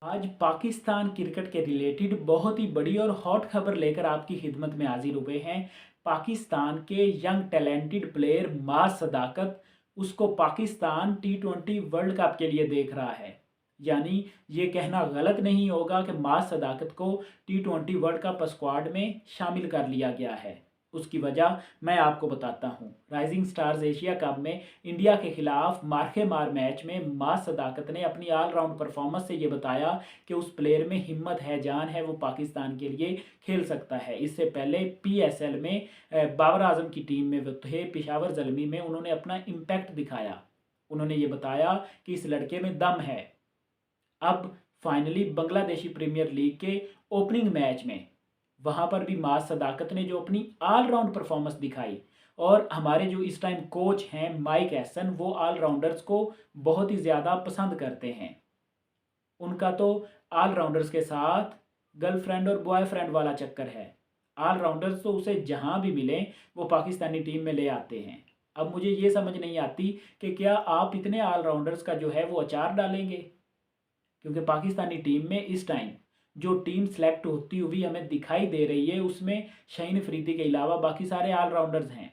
आज पाकिस्तान क्रिकेट के रिलेटेड बहुत ही बड़ी और हॉट खबर लेकर आपकी खिदमत में हाजिर हुए हैं। पाकिस्तान के यंग टैलेंटेड प्लेयर माज सदाकत उसको पाकिस्तान T20 वर्ल्ड कप के लिए देख रहा है। यानी ये कहना गलत नहीं होगा कि माज सदाकत को T20 वर्ल्ड कप स्क्वाड में शामिल कर लिया गया है। उसकी वजह मैं आपको बताता हूँ। राइजिंग स्टार्स एशिया कप में इंडिया के खिलाफ मारखे मार मैच में माज सदाकत ने अपनी ऑलराउंड परफॉर्मेंस से ये बताया कि उस प्लेयर में हिम्मत है, जान है, वो पाकिस्तान के लिए खेल सकता है। इससे पहले PSL में बाबर आजम की टीम में वो थे, पिशावर जलमी में उन्होंने अपना इम्पैक्ट दिखाया। उन्होंने ये बताया कि इस लड़के में दम है। अब फाइनली बांग्लादेशी प्रीमियर लीग के ओपनिंग मैच में वहाँ पर भी माज सदाकत ने जो अपनी ऑलराउंड परफॉर्मेंस दिखाई, और हमारे जो इस टाइम कोच हैं माइक एसन, वो ऑलराउंडर्स को बहुत ही ज़्यादा पसंद करते हैं। उनका तो ऑलराउंडर्स के साथ गर्लफ्रेंड और बॉयफ्रेंड वाला चक्कर है। ऑलराउंडर्स तो उसे जहाँ भी मिले वो पाकिस्तानी टीम में ले आते हैं। अब मुझे ये समझ नहीं आती कि क्या आप इतने ऑलराउंडर्स का जो है वो अचार डालेंगे, क्योंकि पाकिस्तानी टीम में इस टाइम जो टीम सेलेक्ट होती हुई हमें दिखाई दे रही है उसमें शाहीन अफरीदी के अलावा बाकी सारे ऑलराउंडर्स हैं।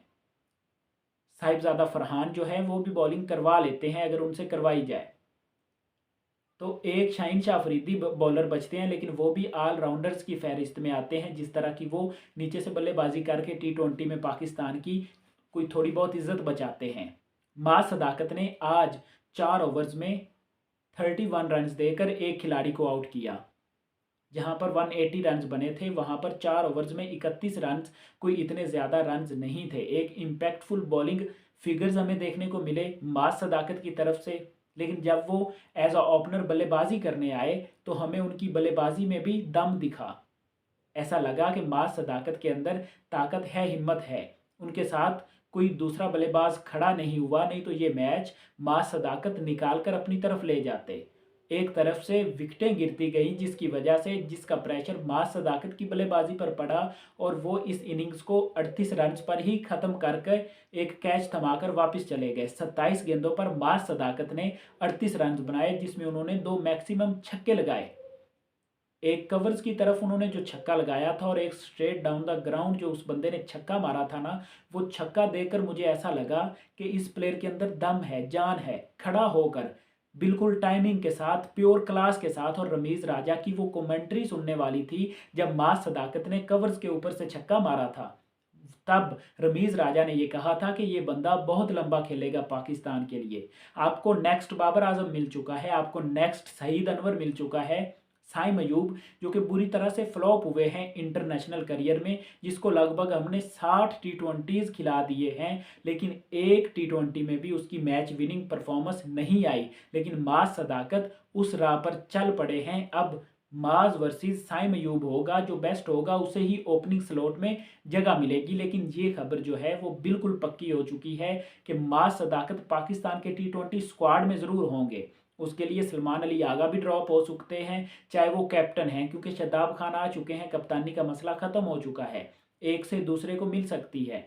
साहिबजादा फरहान जो है वो भी बॉलिंग करवा लेते हैं अगर उनसे करवाई जाए। तो एक शाहीन शाह अफरीदी बॉलर बचते हैं, लेकिन वो भी ऑलराउंडर्स की फहरिस्त में आते हैं। जिस तरह की वो नीचे से बल्लेबाजी करके T20 में पाकिस्तान की कोई थोड़ी बहुत इज्जत बचाते हैं। माज सदाकत ने आज 4 ओवर्स में 31 रन्स देकर एक खिलाड़ी को आउट किया। जहां पर 180 रन्स बने थे वहां पर 4 ओवर्स में 31 रन्स कोई इतने ज़्यादा रन्स नहीं थे। एक इम्पैक्टफुल बॉलिंग फिगर्स हमें देखने को मिले माज सदाकत की तरफ से, लेकिन जब वो एज अ ओपनर बल्लेबाजी करने आए तो हमें उनकी बल्लेबाजी में भी दम दिखा। ऐसा लगा कि माज सदाकत के अंदर ताकत है, हिम्मत है। उनके साथ कोई दूसरा बल्लेबाज खड़ा नहीं हुआ, नहीं तो ये मैच माज सदाकत निकाल कर अपनी तरफ ले जाते। एक तरफ से विकेटें गिरती गई जिसकी वजह से जिसका प्रेशर माज सदाकत की बल्लेबाजी पर पड़ा, और वो इस इनिंग्स को 38 रन पर ही ख़त्म करके एक कैच थमाकर वापस चले गए। 27 गेंदों पर माज सदाकत ने 38 रन बनाए, जिसमें उन्होंने 2 मैक्सिमम छक्के लगाए। एक कवर्स की तरफ उन्होंने जो छक्का लगाया था और एक स्ट्रेट डाउन द ग्राउंड जो उस बंदे ने छक्का मारा था ना, वो छक्का देखकर मुझे ऐसा लगा कि इस प्लेयर के अंदर दम है, जान है। खड़ा होकर बिल्कुल टाइमिंग के साथ, प्योर क्लास के साथ, और रमीज़ राजा की वो कमेंट्री सुनने वाली थी जब माज सदाकत ने कवर्स के ऊपर से छक्का मारा था। तब रमीज़ राजा ने ये कहा था कि ये बंदा बहुत लंबा खेलेगा पाकिस्तान के लिए। आपको नेक्स्ट बाबर आजम मिल चुका है, आपको नेक्स्ट सईद अनवर मिल चुका है। साइम अयूब जो कि बुरी तरह से फ्लॉप हुए हैं इंटरनेशनल करियर में, जिसको लगभग हमने 60 T20s खिला दिए हैं, लेकिन एक T20 में भी उसकी मैच विनिंग परफॉर्मेंस नहीं आई। लेकिन माज सदाकत उस राह पर चल पड़े हैं। अब माज वर्सेस साइम अयूब होगा, जो बेस्ट होगा उसे ही ओपनिंग स्लॉट में जगह मिलेगी। लेकिन ये खबर जो है वो बिल्कुल पक्की हो चुकी है कि माज सदाकत पाकिस्तान के T20 स्क्वाड में ज़रूर होंगे। उसके लिए सलमान अली आगा भी ड्रॉप हो सकते हैं, चाहे वो कैप्टन हैं, क्योंकि शदाब खान आ चुके हैं, कप्तानी का मसला ख़त्म हो चुका है। एक से दूसरे को मिल सकती है।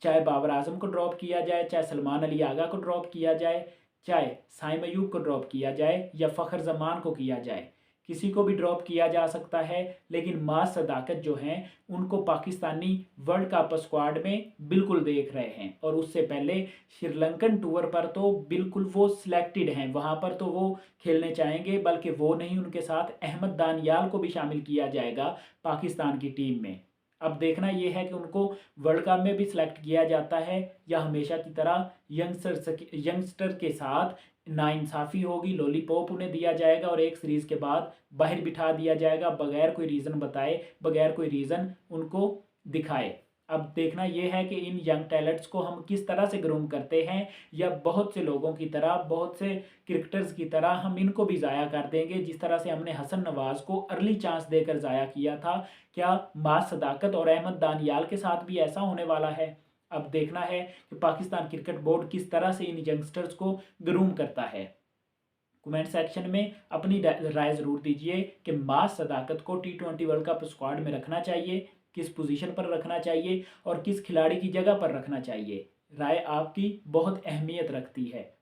चाहे बाबर आजम को ड्रॉप किया जाए, चाहे सलमान अली आगा को ड्रॉप किया जाए, चाहे साइम अयूब को ड्रॉप किया जाए या फ़खर जमान को किया जाए, किसी को भी ड्रॉप किया जा सकता है। लेकिन माज सदाकत जो हैं उनको पाकिस्तानी वर्ल्ड कप स्क्वाड में बिल्कुल देख रहे हैं। और उससे पहले श्रीलंकन टूर पर तो बिल्कुल वो सिलेक्टेड हैं, वहाँ पर तो वो खेलने चाहेंगे। बल्कि वो नहीं, उनके साथ अहमद दानियाल को भी शामिल किया जाएगा पाकिस्तान की टीम में। अब देखना ये है कि उनको वर्ल्ड कप में भी सिलेक्ट किया जाता है या हमेशा की तरह यंगस्टर के साथ नाइंसाफ़ी होगी, लॉलीपॉप उन्हें दिया जाएगा और एक सीरीज़ के बाद बाहर बिठा दिया जाएगा बगैर कोई रीज़न बताए, बगैर कोई रीज़न उनको दिखाए। अब देखना ये है कि इन यंग टैलेंट्स को हम किस तरह से ग्रूम करते हैं, या बहुत से लोगों की तरह, बहुत से क्रिकेटर्स की तरह हम इनको भी ज़ाया कर देंगे, जिस तरह से हमने हसन नवाज़ को अर्ली चांस देकर ज़ाया किया था। क्या माज सदाकत और अहमद दानियाल के साथ भी ऐसा होने वाला है? अब देखना है कि पाकिस्तान क्रिकेट बोर्ड किस तरह से इन यंगस्टर्स को ग्रूम करता है। कमेंट सेक्शन में अपनी राय ज़रूर दीजिए कि माज सदाकत को T20 वर्ल्ड कप स्क्वाड में रखना चाहिए, किस पोजीशन पर रखना चाहिए और किस खिलाड़ी की जगह पर रखना चाहिए। राय आपकी बहुत अहमियत रखती है।